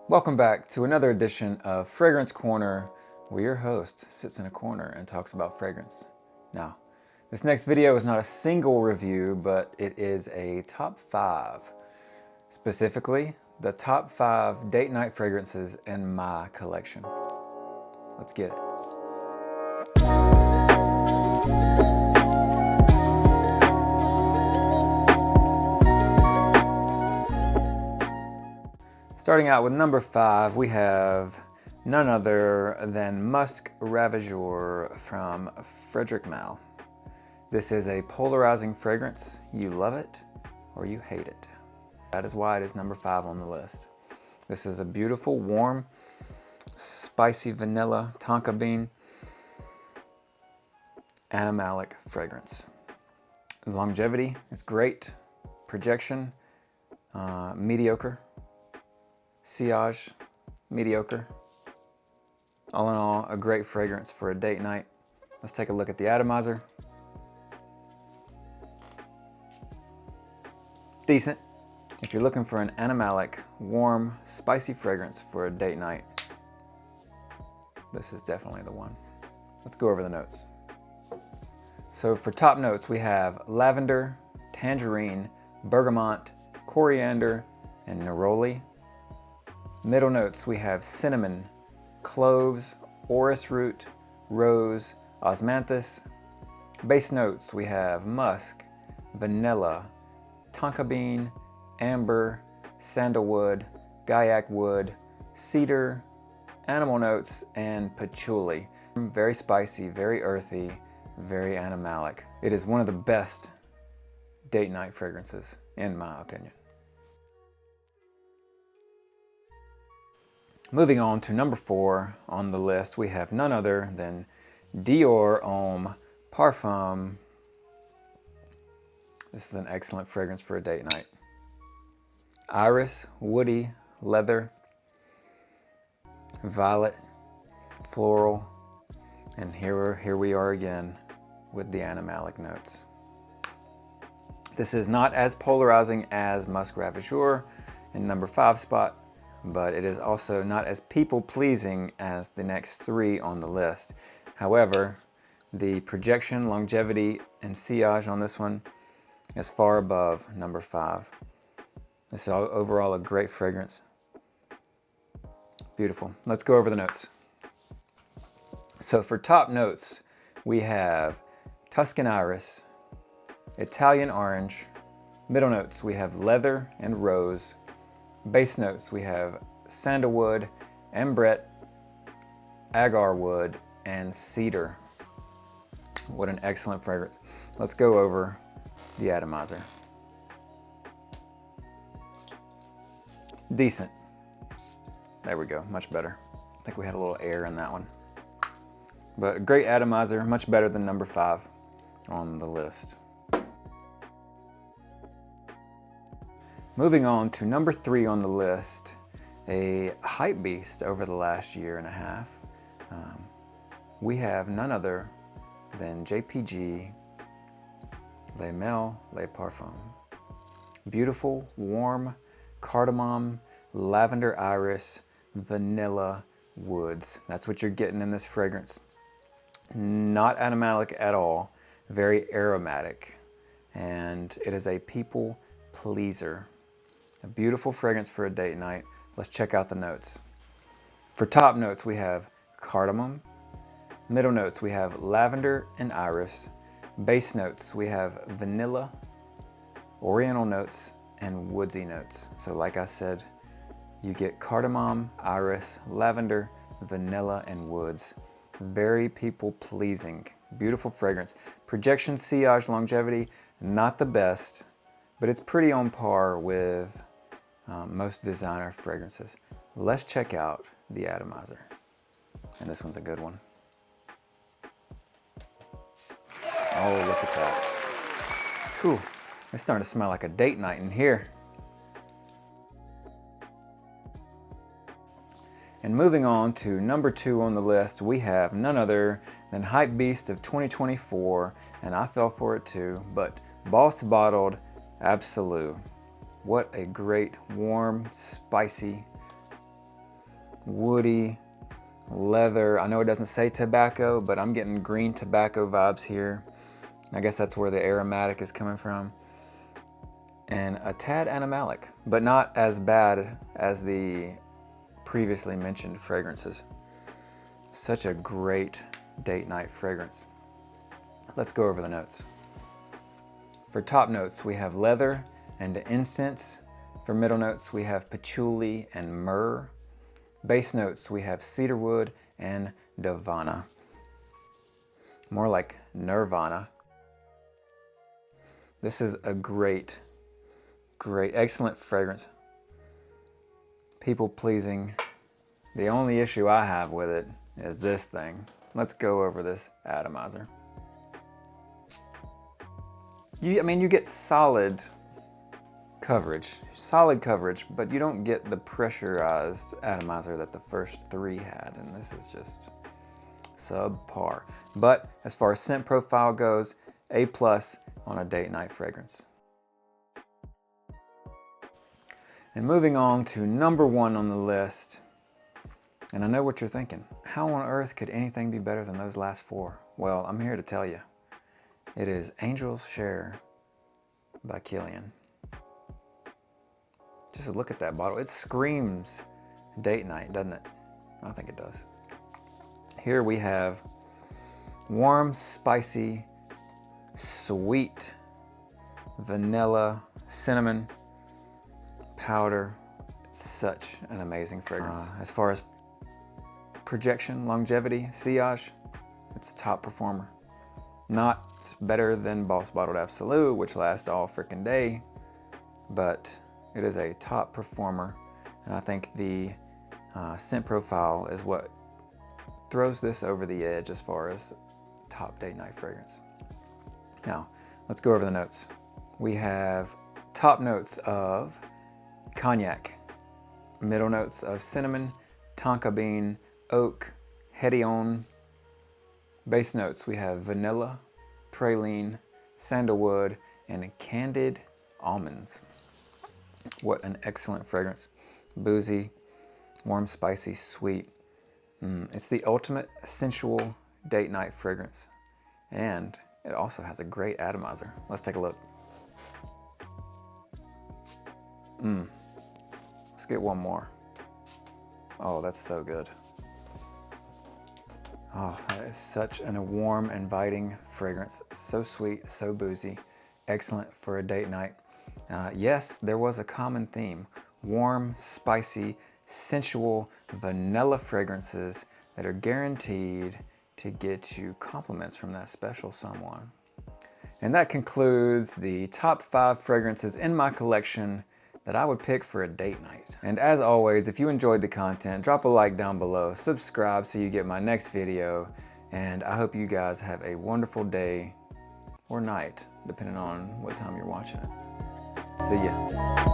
Welcome back to another edition of Fragrance Corner, where your host sits in a corner and talks about fragrance. Now, this next video is not a single review, but it is a top 5. Specifically, the top 5 date night fragrances in my collection. Let's get it. Starting out with number 5, we have none other than Musc Ravageur from Frederic Malle. This is a polarizing fragrance. You love it or you hate it. That is why it is number 5 on the list. This is a beautiful, warm, spicy vanilla tonka bean animalic fragrance. Longevity is great. Projection, mediocre. Sillage, mediocre. All in all, a great fragrance for a date night. Let's take a look at the atomizer. Decent. If you're looking for an animalic, warm, spicy fragrance for a date night, this is definitely the one. Let's go over the notes. So for top notes, we have lavender, tangerine, bergamot, coriander, and neroli. Middle notes, we have cinnamon, cloves, orris root, rose, osmanthus. Base notes, we have musk, vanilla, tonka bean, amber, sandalwood, gaiac wood, cedar, animal notes, and patchouli. Very spicy, very earthy, very animalic. It is one of the best date night fragrances, in my opinion. Moving on to number 4 on the list, we have none other than Dior Homme Parfum. This is an excellent fragrance for a date night. Iris, woody, leather, violet, floral, and here we are again with the animalic notes. This is not as polarizing as Musc Ravageur in number 5 spot, but it is also not as people-pleasing as the next 3 on the list. However, the projection, longevity, and sillage on this one is far above number 5. This is overall a great fragrance. Beautiful. Let's go over the notes. So for top notes, we have Tuscan iris, Italian orange. Middle notes, we have leather and rose. Base notes, we have sandalwood, ambrette, agar wood, and cedar. What an excellent fragrance. Let's go over the atomizer. Decent. There we go, much better. I think we had a little air in that one. But a great atomizer, much better than number 5 on the list. Moving on to number 3 on the list, a hype beast over the last year and a half. We have none other than JPG Les Malle Les Parfums. Beautiful, warm, cardamom, lavender iris, vanilla woods. That's what you're getting in this fragrance. Not animalic at all, very aromatic, and it is a people pleaser. A beautiful fragrance for a date night. Let's check out the notes. For top notes, we have cardamom. Middle notes, we have lavender and iris. Base notes, we have vanilla, oriental notes, and woodsy notes. So like I said, you get cardamom, iris, lavender, vanilla, and woods. Very people pleasing. Beautiful fragrance. Projection, sillage, longevity, not the best, but it's pretty on par with most designer fragrances. Let's check out the atomizer. And this one's a good one. Oh, look at that. Whew, it's starting to smell like a date night in here. And moving on to number 2 on the list, we have none other than Hype Beast of 2024, and I fell for it too, but Boss Bottled Absolu. What a great, warm, spicy woody, leather. I know it doesn't say tobacco, but I'm getting green tobacco vibes here. I guess that's where the aromatic is coming from. And a tad animalic, but not as bad as the previously mentioned fragrances. Such a great date night fragrance. Let's go over the notes. For top notes, we have leather and incense. For middle notes, we have patchouli and myrrh. Base notes, we have cedarwood and davana. More like nirvana. This is a great, excellent fragrance. People pleasing. The only issue I have with it is this thing. Let's go over this atomizer. You get solid coverage, but you don't get the pressurized atomizer that the first three had, and this is just subpar. But as far as scent profile goes, A+ on a date night fragrance. And moving on to number 1 on the list, and I know what you're thinking. How on earth could anything be better than those last 4? Well, I'm here to tell you. It is Angel's Share by Kilian. Just look at that bottle. It screams date night, doesn't it? I think it does. Here we have warm, spicy, sweet vanilla, cinnamon powder. It's such an amazing fragrance. As far as projection, longevity, sillage, it's a top performer. Not better than Boss Bottled Absolute, which lasts all freaking day, but it is a top performer, and I think the scent profile is what throws this over the edge as far as top date night fragrance. Now, let's go over the notes. We have top notes of cognac, middle notes of cinnamon, tonka bean, oak, hédion. Base notes, we have vanilla, praline, sandalwood, and candied almonds. What an excellent fragrance. Boozy, warm, spicy, sweet. It's the ultimate sensual date night fragrance. And it also has a great atomizer. Let's take a look. Let's get one more. Oh, that's so good. Oh, that is such a warm, inviting fragrance. So sweet, so boozy. Excellent for a date night. Yes, there was a common theme. Warm, spicy, sensual, vanilla fragrances that are guaranteed to get you compliments from that special someone. And that concludes the top 5 fragrances in my collection that I would pick for a date night. And as always, if you enjoyed the content, drop a like down below, subscribe so you get my next video, and I hope you guys have a wonderful day or night, depending on what time you're watching it. See ya.